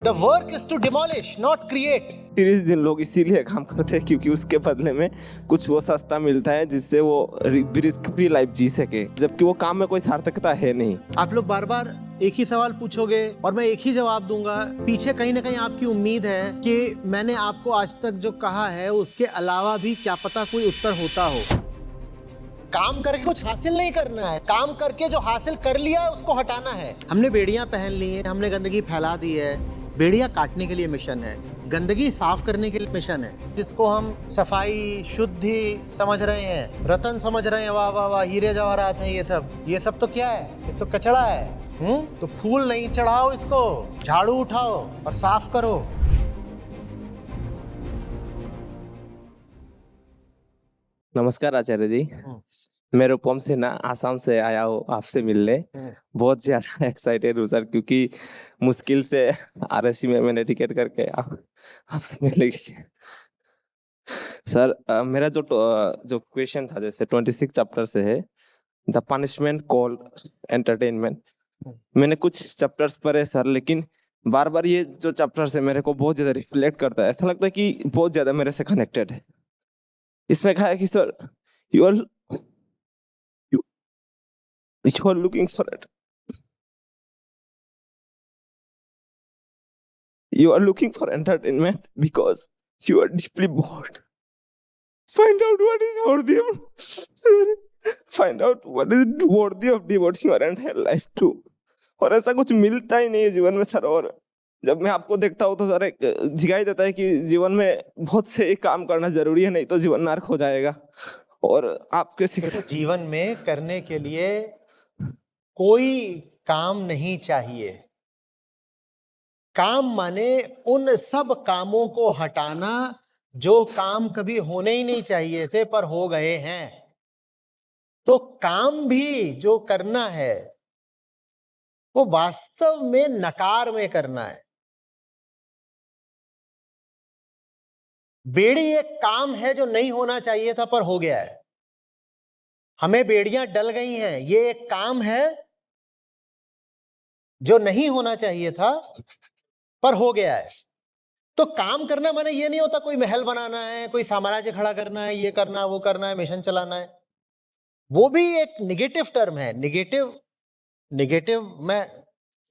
The work is to demolish, not create. 30 दिन लोग इसीलिए काम करते हैं क्योंकि उसके बदले में कुछ वो सस्ता मिलता है जिससे वो रिस्क फ्री लाइफ जी सके, जबकि वो काम में कोई सार्थकता है नहीं। आप लोग बार बार एक ही सवाल पूछोगे और मैं एक ही जवाब दूंगा। पीछे कहीं ना कहीं आपकी उम्मीद है कि मैंने आपको आज तक जो कहा है उसके अलावा भी क्या पता कोई उत्तर होता हो। काम करके कुछ हासिल नहीं करना है, काम करके जो हासिल कर लिया है उसको हटाना है। हमने बेड़ियां पहन ली हैं, हमने गंदगी फैला दी है। बेड़ियां काटने के लिए मिशन है, गंदगी साफ करने के लिए मिशन है, जिसको हम सफाई शुद्धि समझ रहे हैं, रतन समझ रहे हैं। वाह वाह वाह, हीरे जवाहरात हैं ये सब तो क्या है? ये तो कचड़ा है। तो फूल नहीं चढ़ाओ, इसको झाड़ू उठाओ और साफ करो। नमस्कार आचार्य जी, मैं रूपम से ना आसाम से आया हूँ आपसे मिलने। बहुत ज्यादा एक्साइटेड हूँ सर, क्योंकि मुश्किल से आरएससी में मैंने टिकट करके आपसे मिले। सर मेरा जो क्वेश्चन था, जैसे 26 चैप्टर से है द पनिशमेंट कॉल एंटरटेनमेंट। मैंने कुछ चैप्टर्स पढ़े सर, लेकिन बार बार ये जो चैप्टर्स है मेरे को बहुत ज्यादा रिफ्लेक्ट करता है। ऐसा लगता है कि बहुत ज्यादा मेरे से कनेक्टेड है। इसमें कहा है कि sir you are looking for it. You are looking for entertainment because you are deeply bored. Find out what is worthy of devoting your entire life to. और ऐसा कुछ मिलता ही नहीं है जीवन में सर। और जब मैं आपको देखता हूँ तो सर एक दिखाई देता है कि जीवन में बहुत से काम करना जरूरी है, नहीं तो जीवन नर्क हो जाएगा। और आपके शिक्षा जीवन में करने के लिए कोई काम नहीं चाहिए। काम माने उन सब कामों को हटाना जो काम कभी होने ही नहीं चाहिए थे पर हो गए हैं। तो काम भी जो करना है वो वास्तव में नकार में करना है। बेड़ी एक काम है जो नहीं होना चाहिए था पर हो गया है। हमें बेड़ियां डल गई हैं, ये एक काम है जो नहीं होना चाहिए था पर हो गया है। तो काम करना माने ये नहीं होता कोई महल बनाना है, कोई साम्राज्य खड़ा करना है, ये करना है, वो करना है, मिशन चलाना है। वो भी एक निगेटिव टर्म है। निगेटिव मैं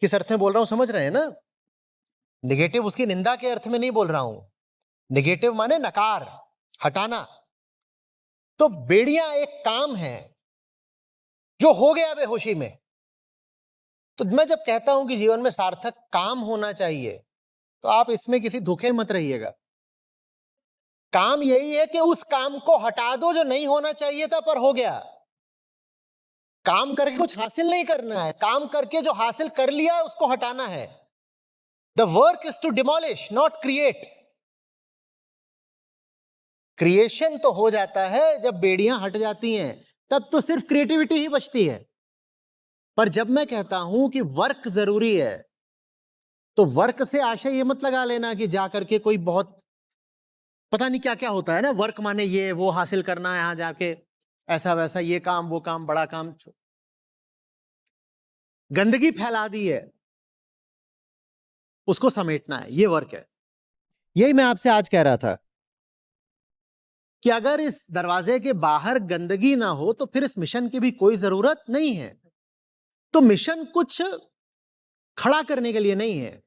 किस अर्थ में बोल रहा हूं समझ रहे हैं ना? निगेटिव उसकी निंदा के अर्थ में नहीं बोल रहा हूं। निगेटिव माने नकार, हटाना। तो बेड़ियां एक काम है जो हो गया बेहोशी में। तो मैं जब कहता हूं कि जीवन में सार्थक काम होना चाहिए, तो आप इसमें किसी धोखे मत रहिएगा। काम यही है कि उस काम को हटा दो जो नहीं होना चाहिए था पर हो गया। काम करके कुछ हासिल नहीं करना है, काम करके जो हासिल कर लिया है उसको हटाना है। The work is to demolish, not create. Creation तो हो जाता है जब बेड़ियां हट जाती हैं, तब तो सिर्फ क्रिएटिविटी ही बचती है। पर जब मैं कहता हूं कि वर्क जरूरी है, तो वर्क से आशय ये मत लगा लेना कि जाकर के कोई बहुत पता नहीं क्या क्या होता है ना। वर्क माने ये वो हासिल करना है, यहां जाके ऐसा वैसा, ये काम वो काम, बड़ा काम। गंदगी फैला दी है, उसको समेटना है, ये वर्क है। यही मैं आपसे आज कह रहा था कि अगर इस दरवाजे के बाहर गंदगी ना हो तो फिर इस मिशन की भी कोई जरूरत नहीं है। तो मिशन कुछ खड़ा करने के लिए नहीं है,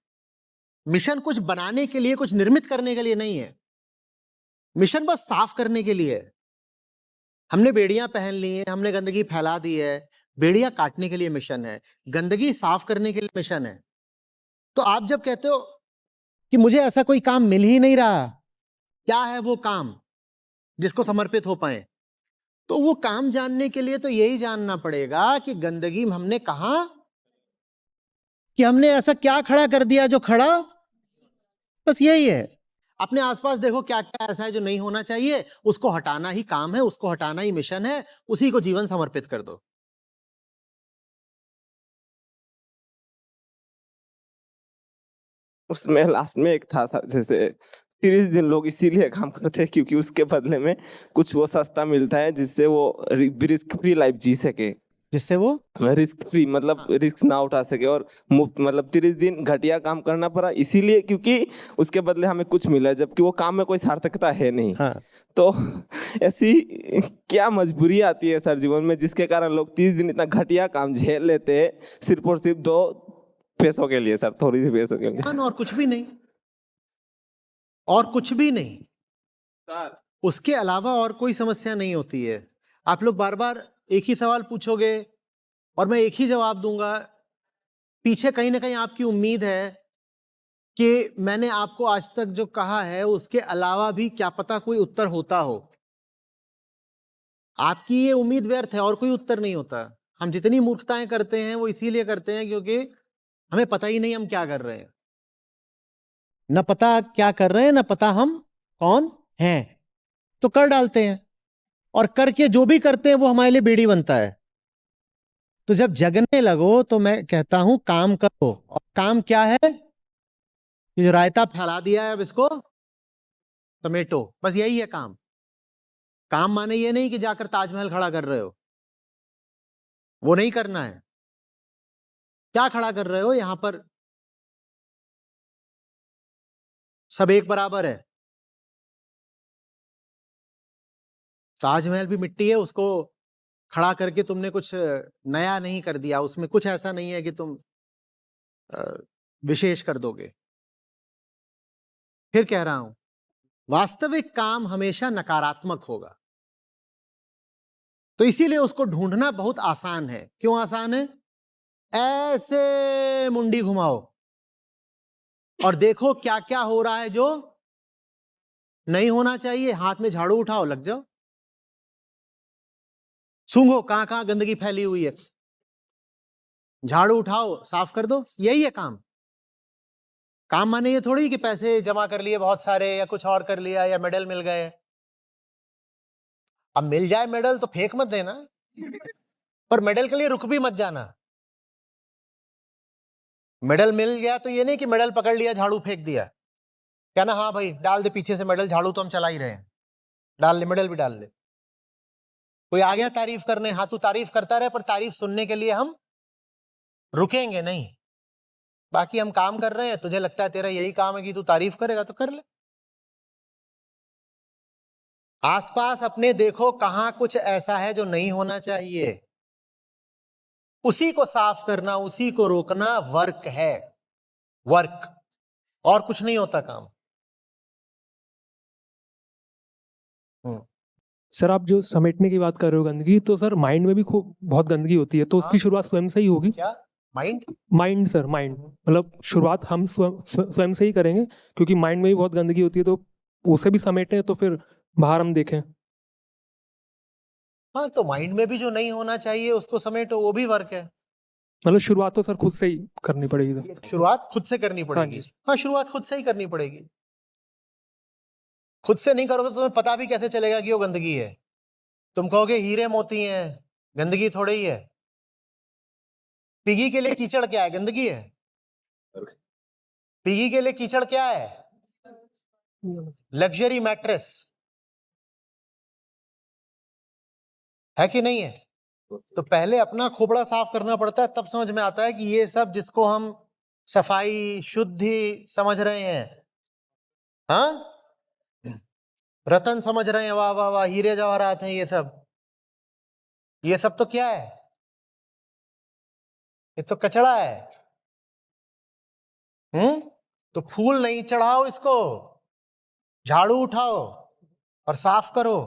मिशन कुछ बनाने के लिए, कुछ निर्मित करने के लिए नहीं है। मिशन बस साफ करने के लिए है। हमने बेड़ियां पहन ली हैं, हमने गंदगी फैला दी है। बेड़ियां काटने के लिए मिशन है, गंदगी साफ करने के लिए मिशन है। तो आप जब कहते हो कि मुझे ऐसा कोई काम मिल ही नहीं रहा, क्या है वो काम जिसको समर्पित हो पाए, तो वो काम जानने के लिए तो यही जानना पड़ेगा कि गंदगी हमने कहा, कि हमने ऐसा क्या खड़ा कर दिया जो खड़ा। बस यही है। अपने आसपास देखो क्या क्या ऐसा है जो नहीं होना चाहिए, उसको हटाना ही काम है, उसको हटाना ही मिशन है। उसी को जीवन समर्पित कर दो। उसमें लास्ट में एक था सर, जैसे 30 दिन लोग इसीलिए काम करते हैं क्योंकि उसके बदले में कुछ वो सस्ता मिलता है जिससे वो रिस्क फ्री लाइफ जी सके। जिससे वो रिस्क फ्री, मतलब रिस्क ना उठा सके और मुफ्त, मतलब 30 दिन घटिया काम करना पड़ा इसीलिए क्योंकि उसके बदले हमें कुछ मिला, जबकि वो काम में कोई सार्थकता है नहीं। हाँ तो ऐसी क्या मजबूरी आती है सर जीवन में, जिसके कारण लोग 30 दिन इतना घटिया काम झेल लेते हैं, सिर्फ और सिर्फ 2 पैसों के लिए सर, थोड़ी सी पैसों के लिए। और कुछ भी नहीं, और कुछ भी नहीं सर उसके अलावा और कोई समस्या नहीं होती है। आप लोग बार बार एक ही सवाल पूछोगे और मैं एक ही जवाब दूंगा। पीछे कहीं ना कहीं आपकी उम्मीद है कि मैंने आपको आज तक जो कहा है उसके अलावा भी क्या पता कोई उत्तर होता हो। आपकी ये उम्मीद व्यर्थ है, और कोई उत्तर नहीं होता। हम जितनी मूर्खताएं करते हैं वो इसीलिए करते हैं क्योंकि हमें पता ही नहीं हम क्या कर रहे हैं। न पता क्या कर रहे हैं, न पता हम कौन हैं, तो कर डालते हैं, और करके जो भी करते हैं वो हमारे लिए बेड़ी बनता है। तो जब जगने लगो तो मैं कहता हूं काम करो। और काम क्या है? ये जो रायता फैला दिया है अब इसको समेटो, बस यही है काम। काम माने ये नहीं कि जाकर ताजमहल खड़ा कर रहे हो, वो नहीं करना है। क्या खड़ा कर रहे हो? यहां पर सब एक बराबर है। ताजमहल भी मिट्टी है, उसको खड़ा करके तुमने कुछ नया नहीं कर दिया, उसमें कुछ ऐसा नहीं है कि तुम विशेष कर दोगे। फिर कह रहा हूं, वास्तविक काम हमेशा नकारात्मक होगा। तो इसीलिए उसको ढूंढना बहुत आसान है। क्यों आसान है? ऐसे मुंडी घुमाओ और देखो क्या क्या हो रहा है जो नहीं होना चाहिए। हाथ में झाड़ू उठाओ, लग जाओ, सूंघो कहां कहां गंदगी फैली हुई है, झाड़ू उठाओ, साफ कर दो। यही है काम। काम माने ये थोड़ी कि पैसे जमा कर लिए बहुत सारे, या कुछ और कर लिया, या मेडल मिल गए। अब मिल जाए मेडल तो फेंक मत देना, पर मेडल के लिए रुक भी मत जाना। मेडल मिल गया तो ये नहीं कि मेडल पकड़ लिया झाड़ू फेंक दिया। क्या ना, हाँ भाई डाल दे पीछे से मेडल, झाड़ू तो हम चला ही रहे हैं, डाल ले मेडल भी डाल ले। कोई आ गया तारीफ करने, हाँ तू तारीफ करता रहे, पर तारीफ सुनने के लिए हम रुकेंगे नहीं। बाकी हम काम कर रहे हैं, तुझे लगता है तेरा यही काम है कि तू तारीफ करेगा तो कर ले। आसपास अपने देखो कहां कुछ ऐसा है जो नहीं होना चाहिए, उसी को साफ करना, उसी को रोकना वर्क है। वर्क, और कुछ नहीं होता काम। सर आप जो समेटने की बात कर रहे हो गंदगी, तो सर माइंड में भी खूब बहुत गंदगी होती है, तो उसकी शुरुआत स्वयं से ही होगी। क्या माइंड? माइंड सर, माइंड मतलब शुरुआत हम स्वयं से ही करेंगे, क्योंकि माइंड में भी बहुत गंदगी होती है, तो उसे भी समेटें तो फिर बाहर हम देखें। हाँ, तो माइंड में भी जो नहीं होना चाहिए उसको समेटो, वो भी वर्क है। मतलब शुरुआत तो सर खुद से ही करनी पड़ेगी सर। शुरुआत खुद से करनी पड़ेगी। हाँ, शुरुआत खुद से ही करनी पड़ेगी। खुद से नहीं करोगे तो तुम्हें पता भी कैसे चलेगा कि वो गंदगी है? तुम कहोगे हीरे मोती हैं, गंदगी थोड़ी ही है। पिगी के लिए कीचड़ क्या है? गंदगी है। पिगी के लिए कीचड़ क्या है? लग्जरी मैट्रेस है कि नहीं है? तो पहले अपना खोपड़ा साफ करना पड़ता है, तब समझ में आता है कि ये सब जिसको हम सफाई शुद्धि समझ रहे हैं, हाँ रतन समझ रहे हैं, वाह वाह वाह हीरे जवाहरात हैं, ये सब तो क्या है? ये तो कचड़ा है। तो फूल नहीं चढ़ाओ इसको, झाड़ू उठाओ और साफ करो।